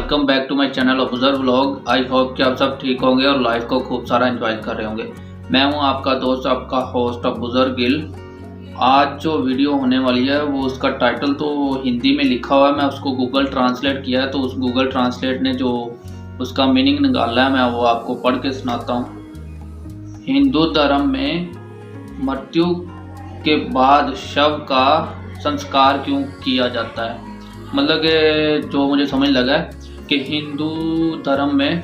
Welcome back to my channel Afzal vlog. I hope कि आप सब ठीक होंगे और लाइफ को खूब सारा एंजॉय कर रहे होंगे। मैं हूं आपका दोस्त, आपका होस्ट अफजल गिल। आज जो वीडियो होने वाली है वो उसका टाइटल तो हिंदी में लिखा हुआ है, मैं उसको गूगल ट्रांसलेट किया है, तो उस गूगल ट्रांसलेट ने जो उसका मीनिंग निकाला है मैं वो आपको पढ़ के सुनाता हूँ। हिंदू धर्म में मृत्यु के बाद शव का संस्कार क्यों किया जाता है। मतलब कि जो मुझे समझ लगा है कि हिंदू धर्म में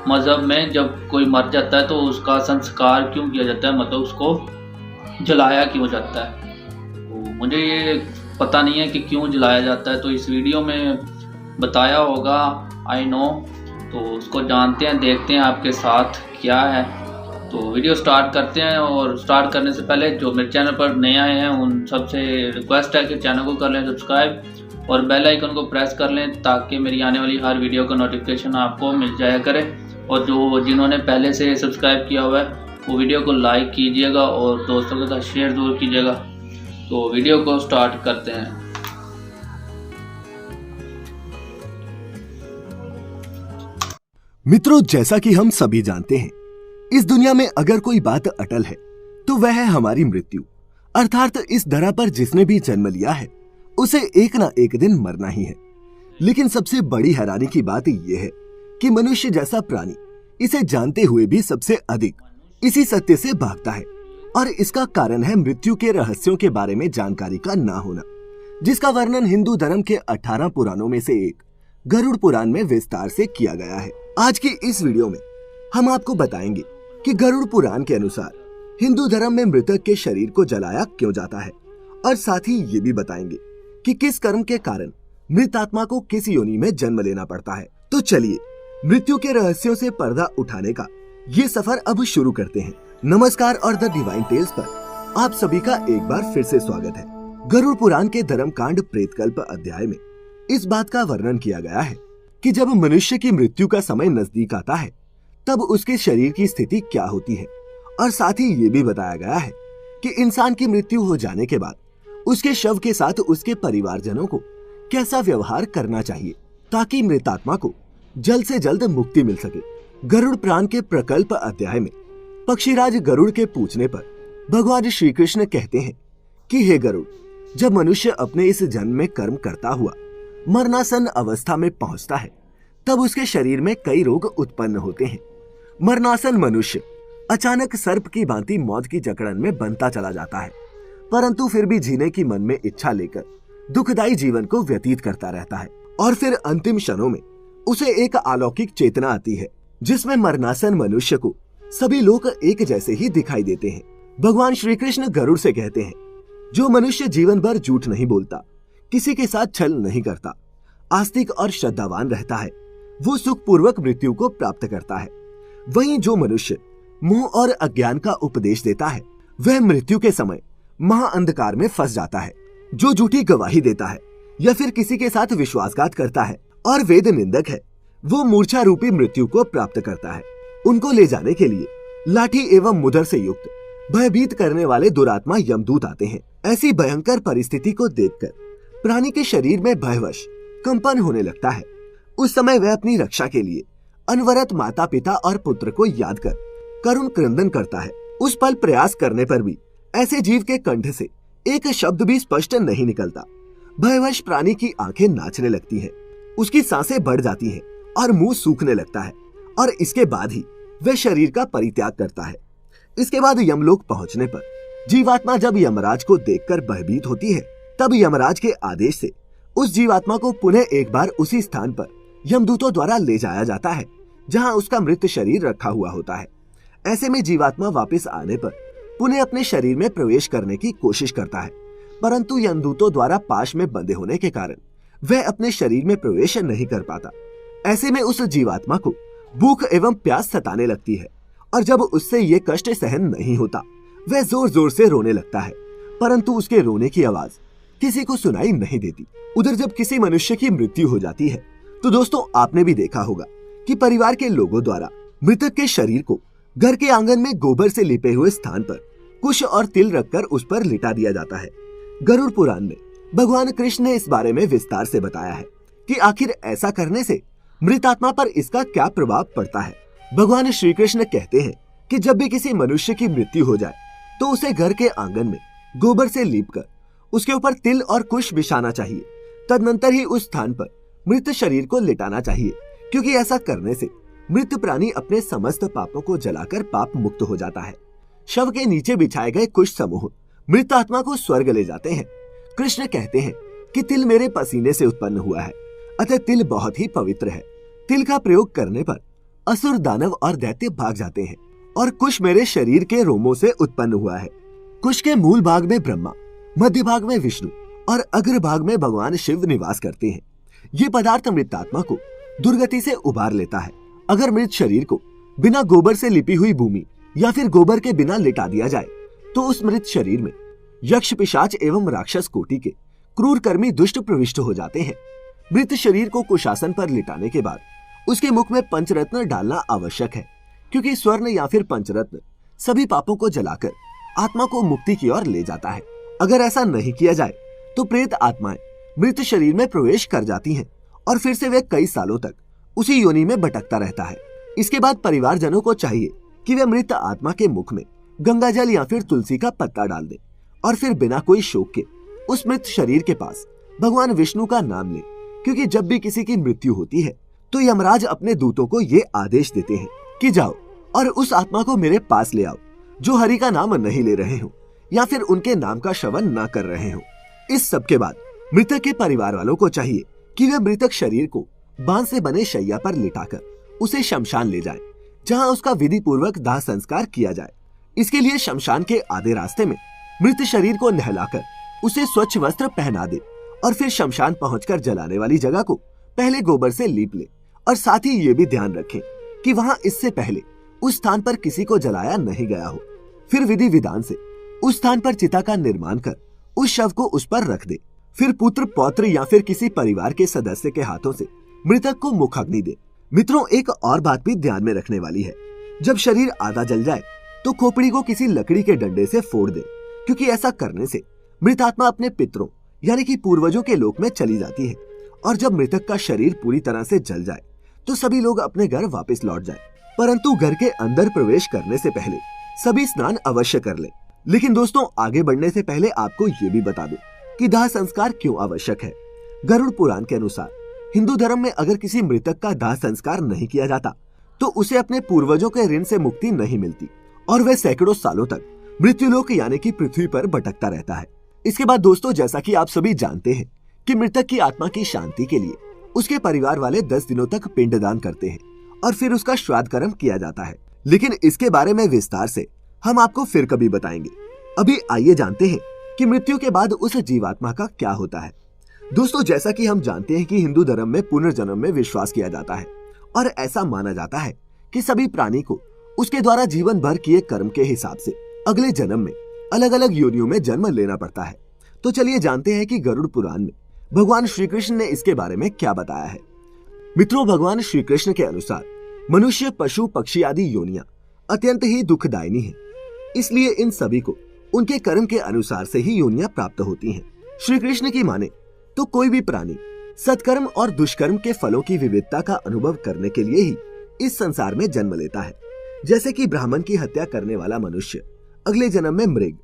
मज़हब में जब कोई मर जाता है तो उसका संस्कार क्यों किया जाता है, मतलब उसको जलाया क्यों जाता है। तो मुझे ये पता नहीं है कि क्यों जलाया जाता है, तो इस वीडियो में बताया होगा, आई नो। तो उसको जानते हैं, देखते हैं आपके साथ क्या है। तो वीडियो स्टार्ट करते हैं, और स्टार्ट करने से पहले जो मेरे चैनल पर नए आए हैं उन सबसे रिक्वेस्ट है कि चैनल को कर लें सब्सक्राइब और बेल आइकन को प्रेस कर लें ताकि मेरी आने वाली हर वीडियो का नोटिफिकेशन आपको मिल जाया करे। और जिन्होंने पहले से सब्सक्राइब किया हुआ है वो वीडियो को लाइक कीजिएगा और दोस्तों के साथ शेयर ज़रूर कीजिएगा। तो वीडियो को स्टार्ट करते हैं। मित्रों, जैसा कि हम सभी जानते हैं, इस दुनिया में अगर कोई बात अटल है तो वह है हमारी मृत्यु। अर्थात इस धरा पर जिसने भी जन्म लिया है उसे एक ना एक दिन मरना ही है। लेकिन सबसे बड़ी हैरानी की बात यह है कि मनुष्य जैसा प्राणी इसे जानते हुए भी सबसे अधिक इसी सत्य से भागता है, और इसका कारण है मृत्यु के रहस्यों के बारे में जानकारी का ना होना, जिसका वर्णन हिंदू धर्म के 18 पुराणों में से एक गरुड़ पुराण में विस्तार से किया गया है। आज की इस वीडियो में हम आपको बताएंगे कि गरुड़ पुराण के अनुसार हिंदू धर्म में मृतक के शरीर को जलाया क्यों जाता है, और साथ ही ये भी बताएंगे कि किस कर्म के कारण मृत आत्मा को किस योनि में जन्म लेना पड़ता है। तो चलिए मृत्यु के रहस्यों से पर्दा उठाने का ये सफर अब शुरू करते हैं। नमस्कार और द डिवाइन टेल्स पर आप सभी का एक बार फिर से स्वागत है। गरुड़ पुराण के धर्मकांड प्रेतकल्प अध्याय में इस बात का वर्णन किया गया है कि जब मनुष्य की मृत्यु का समय नजदीक आता है तब उसके शरीर की स्थिति क्या होती है, और साथ ही ये भी बताया गया है कि इंसान की मृत्यु हो जाने के बाद उसके शव के साथ उसके परिवारजनों को कैसा व्यवहार करना चाहिए ताकि मृतात्मा को जल्द से जल्द मुक्ति मिल सके। गरुड़ पुराण के प्रकल्प अध्याय में पक्षीराज गरुड़ के पूछने पर भगवान श्री कृष्ण कहते हैं कि हे गरुड़, जब मनुष्य अपने इस जन्म में कर्म करता हुआ मरणासन अवस्था में पहुंचता है तब उसके शरीर में कई रोग उत्पन्न होते हैं। मरणासन मनुष्य अचानक सर्प की भांति मौत की जकड़न में बनता चला जाता है, परंतु फिर भी जीने की मन में इच्छा लेकर दुखदायी जीवन को व्यतीत करता रहता है। और फिर अंतिम क्षणों में उसे एक अलौकिक चेतना आती है जिसमें मरणासन मनुष्य को सभी लोग एक जैसे ही दिखाई देते हैं। भगवान श्री कृष्ण गरुड़ से कहते हैं, जो मनुष्य जीवन भर झूठ नहीं बोलता, किसी के साथ छल नहीं करता, आस्तिक और श्रद्धावान रहता है, वो सुख पूर्वक मृत्यु को प्राप्त करता है। वहीं जो मनुष्य मोह और अज्ञान का उपदेश देता है वह मृत्यु के समय महाअंधकार में फंस जाता है। जो झूठी गवाही देता है या फिर किसी के साथ विश्वासघात करता है और वेद निंदक है, वो मूर्छा रूपी मृत्यु को प्राप्त करता है। उनको ले जाने के लिए लाठी एवं मुदर से युक्त भयभीत करने वाले दुरात्मा यमदूत आते हैं। ऐसी भयंकर परिस्थिति को देखकर प्राणी के शरीर में भयवश कंपन होने लगता है। उस समय वह अपनी रक्षा के लिए अनवरत माता पिता और पुत्र को याद कर करुण क्रंदन करता है। उस पल प्रयास करने पर भी ऐसे जीव के कंठ से एक शब्द भी स्पष्ट नहीं निकलता। भयवश प्राणी की आंखें नाचने लगती हैं, उसकी सांसें बढ़ जाती हैं और मुंह सूखने लगता है, और इसके बाद ही वह शरीर का परित्याग करता है। इसके बाद यमलोक पहुंचने पर जीवात्मा जब यमराज को देखकर भयभीत होती है तब यमराज के आदेश से उस जीवात्मा को पुनः एक बार उसी स्थान पर यमदूतों द्वारा ले जाया जाता है जहां उसका मृत शरीर रखा हुआ होता है। ऐसे में जीवात्मा वापस आने पर पुनः अपने शरीर में प्रवेश करने की कोशिश करता है, परंतु यमदूतों द्वारा पाश में बंधे होने के कारण वह अपने शरीर में प्रवेश नहीं कर पाता। ऐसे में उस जीवात्मा को भूख एवं प्यास सताने लगती है, और जब उससे ये कष्ट सहन नहीं होता वह जोर जोर से रोने लगता है, परंतु उसके रोने की आवाज किसी को सुनाई नहीं देती। उधर जब किसी मनुष्य की मृत्यु हो जाती है तो दोस्तों आपने भी देखा होगा कि परिवार के लोगों द्वारा मृतक के शरीर को घर के आंगन में गोबर से लिपे हुए स्थान पर कुश और तिल रखकर उस पर लिटा दिया जाता है। गरुड़ पुराण में भगवान कृष्ण ने इस बारे में विस्तार से बताया है कि आखिर ऐसा करने से मृत आत्मा पर इसका क्या प्रभाव पड़ता है? भगवान श्री कृष्ण कहते हैं कि जब भी किसी मनुष्य की मृत्यु हो जाए तो उसे घर के आंगन में गोबर से लीपकर उसके ऊपर तिल और कुश बिछाना चाहिए। तदनंतर ही उस स्थान पर मृत शरीर को लिटाना चाहिए, क्योंकि ऐसा करने से मृत प्राणी अपने समस्त पापों को जलाकर पाप मुक्त हो जाता है। शव के नीचे बिछाए गए कुश समूह मृत आत्मा को स्वर्ग ले जाते हैं। कृष्ण कहते हैं कि तिल मेरे पसीने से उत्पन्न हुआ है, अतः तिल बहुत ही पवित्र है। तिल का प्रयोग करने पर असुर, दानव और दैत्य भाग जाते हैं। और कुश मेरे शरीर के रोमों से उत्पन्न हुआ है। कुश के मूल भाग में ब्रह्मा, मध्य भाग में विष्णु और अग्र भाग में भगवान शिव निवास करते हैं। ये पदार्थ मृत आत्मा को दुर्गति से उबार लेता है। अगर मृत शरीर को बिना गोबर से लिपी हुई भूमि या फिर गोबर के बिना लिटा दिया जाए तो उस मृत शरीर में यक्ष, पिशाच एवं राक्षस कोटि के क्रूर कर्मी दुष्ट प्रविष्ट हो जाते हैं। मृत शरीर को कुशासन पर लिटाने के बाद उसके मुख में पंचरत्न डालना आवश्यक है, क्योंकि स्वर्ण या फिर पंचरत्न सभी पापों को जलाकर आत्मा को मुक्ति की ओर ले जाता है। अगर ऐसा नहीं किया जाए तो प्रेत आत्माएं मृत शरीर में प्रवेश कर जाती हैं और फिर से वे कई सालों तक उसी योनि में भटकता रहता है। इसके बाद परिवारजनों को चाहिए कि वे मृत आत्मा के मुख में गंगा जल या फिर तुलसी का पत्ता डाल दें और फिर बिना कोई शोक के उस मृत शरीर के पास भगवान विष्णु का नाम ले, क्योंकि जब भी किसी की मृत्यु होती है तो यमराज अपने दूतों को ये आदेश देते हैं कि जाओ और उस आत्मा को मेरे पास ले आओ जो हरि का नाम नहीं ले रहे हो या फिर उनके नाम का श्रवण न कर रहे हो। इस सब के बाद मृतक के परिवार वालों को चाहिए कि वे मृतक शरीर को बांस से बने शैया पर लिटाकर उसे शमशान ले जाएं, जहां उसका विधि पूर्वक दाह संस्कार किया जाए। इसके लिए शमशान के आधे रास्ते में मृत शरीर को नहलाकर उसे स्वच्छ वस्त्र पहना दे और फिर शमशान पहुंचकर जलाने वाली जगह को पहले गोबर से लीप ले। और साथ ही ये भी ध्यान रखें कि वहां इससे पहले उस स्थान पर किसी को जलाया नहीं गया हो। फिर विधि विधान से उस स्थान पर चिता का निर्माण कर उस शव को उस पर रख दे। फिर पुत्र, पौत्र या फिर किसी परिवार के सदस्य के हाथों से मृतक को मुखाग्नि दे। मित्रों, एक और बात भी ध्यान में रखने वाली है। जब शरीर आधा जल जाए तो खोपड़ी को किसी लकड़ी के डंडे से फोड़ दे, क्योंकि ऐसा करने से मृत आत्मा अपने पितरों यानी कि पूर्वजों के लोक में चली जाती है। और जब मृतक का शरीर पूरी तरह से जल जाए तो सभी लोग अपने घर वापस लौट जाए। परंतु घर के अंदर प्रवेश करने से पहले सभी स्नान अवश्य कर ले। लेकिन दोस्तों, आगे बढ़ने से पहले आपको ये भी बता दूं कि दाह संस्कार क्यों आवश्यक है। गरुड़ पुराण के अनुसार हिंदू धर्म में अगर किसी मृतक का दाह संस्कार नहीं किया जाता तो उसे अपने पूर्वजों के ऋण से मुक्ति नहीं मिलती और वह सैकड़ों सालों तक मृत्युलोक यानी कि पृथ्वी पर भटकता रहता है। इसके बाद दोस्तों, जैसा कि आप सभी जानते हैं कि मृतक की आत्मा की शांति के लिए उसके परिवार वाले 10 दिनों तक पिंडदान करते हैं और फिर उसका श्राद्ध कर्म किया जाता है। लेकिन इसके बारे में विस्तार से हम आपको फिर कभी बताएंगे। अभी आइए जानते हैं कि मृत्यु के बाद उस जीवात्मा का क्या होता है। दोस्तों, जैसा कि हम जानते हैं कि हिंदू धर्म में पुनर्जन्म में विश्वास किया जाता है और ऐसा माना जाता है कि सभी प्राणी को उसके द्वारा जीवन भर किए कर्म के हिसाब से अगले जन्म में अलग अलग योनियों में जन्म लेना पड़ता है। तो चलिए जानते हैं कि गरुड़ पुराण में भगवान श्री कृष्ण ने इसके बारे में क्या बताया है। मित्रों, भगवान श्री कृष्ण के अनुसार मनुष्य, पशु, पक्षी आदि योनियां अत्यंत ही दुखदायिनी है। इसलिए इन सभी को उनके कर्म के अनुसार से ही योनियां प्राप्त होती हैं। श्री कृष्ण की माने तो कोई भी प्राणी सत्कर्म और दुष्कर्म के फलों की विविधता का अनुभव करने के लिए ही इस संसार में जन्म लेता है। जैसे कि ब्राह्मण की हत्या करने वाला मनुष्य अगले जन्म में मृग,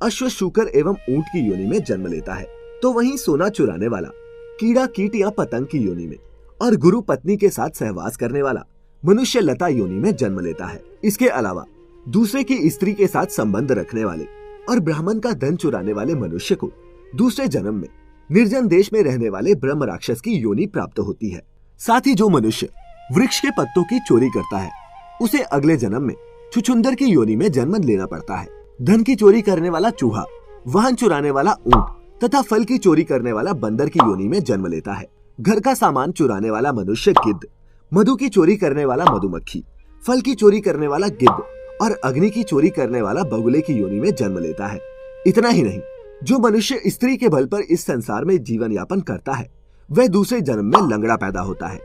अश्व, शूकर एवं ऊंट की योनि में जन्म लेता है, तो वहीं सोना चुराने वाला कीड़ा, कीट या पतंग की योनि में और गुरु पत्नी के साथ सहवास करने वाला मनुष्य लता योनि में जन्म लेता है। इसके अलावा दूसरे की स्त्री के साथ संबंध रखने वाले और ब्राह्मण का धन चुराने वाले मनुष्य को दूसरे जन्म में निर्जन देश में रहने वाले ब्रह्म राक्षस की योनि प्राप्त होती है। साथ ही जो मनुष्य वृक्ष के पत्तों की चोरी करता है उसे अगले जन्म में छुछुंदर की योनि में जन्म लेना पड़ता है। धन की चोरी करने वाला चूहा, वाहन चुराने वाला ऊंट तथा फल की चोरी करने वाला बंदर की योनि में जन्म लेता है। घर का सामान चुराने वाला मनुष्य गिद्ध, मधु की चोरी करने वाला मधुमक्खी, फल की चोरी करने वाला गिद्ध और अग्नि की चोरी करने वाला बगुले की योनि में जन्म लेता है। इतना ही नहीं, जो मनुष्य स्त्री के बल पर इस संसार में जीवन यापन करता है वह दूसरे जन्म में लंगड़ा पैदा होता है।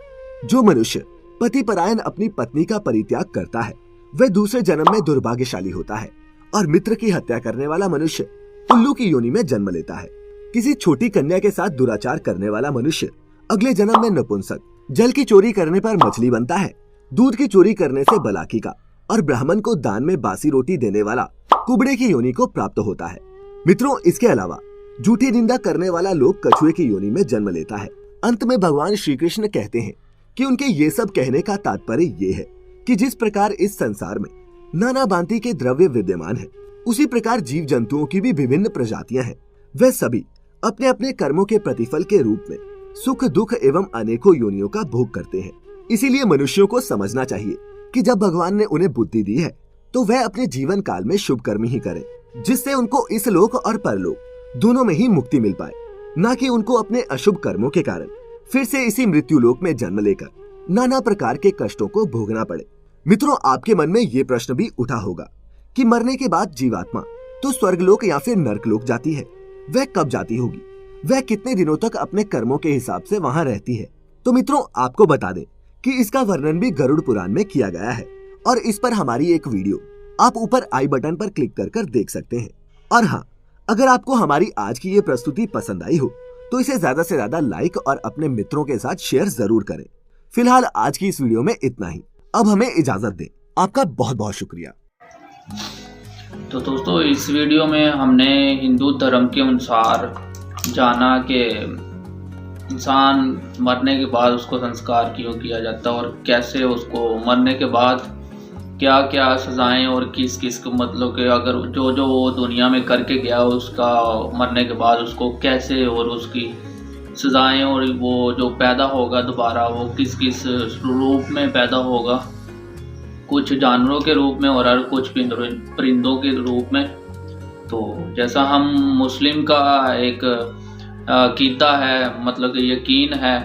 जो मनुष्य पति परायण अपनी पत्नी का परित्याग करता है वह दूसरे जन्म में दुर्भाग्यशाली होता है। और मित्र की हत्या करने वाला मनुष्य उल्लू की योनि में जन्म लेता है। किसी छोटी कन्या के साथ दुराचार करने वाला मनुष्य अगले जन्म में नपुंसक जल की चोरी करने पर मछली बनता है, दूध की चोरी करने से बलाकी का, और ब्राह्मण को दान में बासी रोटी देने वाला कुबड़े की योनि को प्राप्त होता है। मित्रों, इसके अलावा झूठी निंदा करने वाला लोग कछुए की योनि में जन्म लेता है। अंत में भगवान श्री कृष्ण कहते हैं कि उनके ये सब कहने का तात्पर्य ये है कि जिस प्रकार इस संसार में नाना भांति के द्रव्य विद्यमान है, उसी प्रकार जीव जंतुओं की भी विभिन्न प्रजातियां हैं। वे सभी अपने अपने कर्मों के प्रतिफल के रूप में सुख दुख एवं अनेकों योनियों का भोग करते हैं। इसीलिए मनुष्यों को समझना चाहिए कि जब भगवान ने उन्हें बुद्धि दी है तो वह अपने जीवन काल में शुभ कर्म ही करें, जिससे उनको इस लोक और परलोक दोनों में ही मुक्ति मिल पाए, न कि उनको अपने अशुभ कर्मों के कारण फिर से इसी मृत्यु लोक में जन्म लेकर नाना प्रकार के कष्टों को भोगना पड़े। मित्रों, आपके मन में ये प्रश्न भी उठा होगा कि मरने के बाद जीवात्मा तो स्वर्गलोक या फिर नरकलोक जाती है, वह कब जाती होगी, वह कितने दिनों तक अपने कर्मों के हिसाब से वहां रहती है। तो मित्रों, आपको बता दें कि इसका वर्णन भी गरुड़ पुराण में किया गया है और इस पर हमारी एक वीडियो आप ऊपर आई बटन पर क्लिक कर देख सकते हैं। और हाँ, अगर आपको हमारी आज की ये प्रस्तुति पसंद आई हो तो इसे ज्यादा से ज्यादा लाइक और अपने मित्रों के साथ शेयर जरूर करें। फिलहाल आज की इस वीडियो में इतना ही। अब हमें इजाजत दें। आपका बहुत बहुत शुक्रिया। तो दोस्तों, इस वीडियो में हमने हिंदू धर्म के अनुसार जाना कि इंसान मरने के बाद उसको संस्कार क्यों किया जाता है और कैसे उसको मरने के बाद क्या क्या सजाएं और किस किस को, मतलब कि अगर जो वो दुनिया में करके गया उसका मरने के बाद उसको कैसे और उसकी सजाएं, और वो जो पैदा होगा दोबारा वो किस किस रूप में पैदा होगा, कुछ जानवरों के रूप में और कुछ परिंदों के रूप में। तो जैसा हम मुस्लिम का एक कीदा है, मतलब कि यकीन है,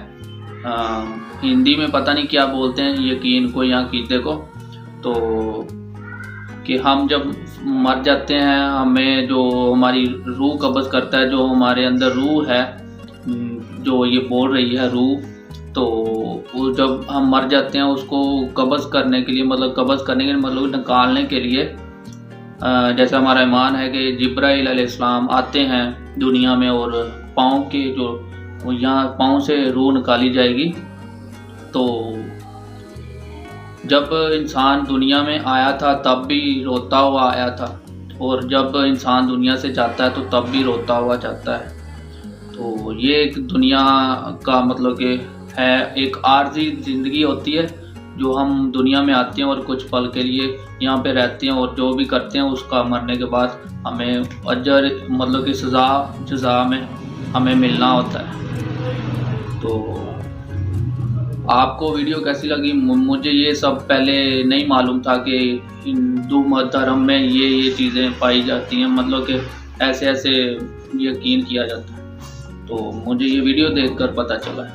हिंदी में पता नहीं क्या बोलते हैं यकीन को या कीदे को, तो कि हम जब मर जाते हैं हमें जो हमारी रूह कब्ज़ करता है, जो हमारे अंदर रूह है जो ये बोल रही है रूह, तो वो जब हम मर जाते हैं उसको कब्ज़ करने के लिए, मतलब निकालने के लिए, जैसा हमारा ईमान है कि जिब्राइल अलैहिस्सलाम आते हैं दुनिया में और पाँव के जो यहाँ पाँव से रूह निकाली जाएगी। तो जब इंसान दुनिया में आया था तब भी रोता हुआ आया था, और जब इंसान दुनिया से जाता है तो तब भी रोता हुआ जाता है। तो ये एक दुनिया का मतलब कि है, एक आर्जी ज़िंदगी होती है जो हम दुनिया में आते हैं और कुछ पल के लिए यहाँ पे रहते हैं, और जो भी करते हैं उसका मरने के बाद हमें अजर, मतलब कि सज़ा में हमें मिलना होता है। तो आपको वीडियो कैसी लगी? मुझे ये सब पहले नहीं मालूम था कि हिंदू धर्म में ये चीज़ें पाई जाती हैं, मतलब कि ऐसे ऐसे यकीन किया जाता है। तो मुझे ये वीडियो देखकर पता चला।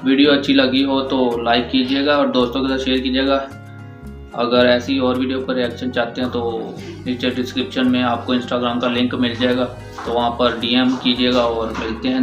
वीडियो अच्छी लगी हो तो लाइक कीजिएगा और दोस्तों के साथ शेयर कीजिएगा। अगर ऐसी और वीडियो पर रिएक्शन चाहते हैं तो नीचे डिस्क्रिप्शन में आपको इंस्टाग्राम का लिंक मिल जाएगा, तो वहाँ पर DM कीजिएगा और मिलते हैं।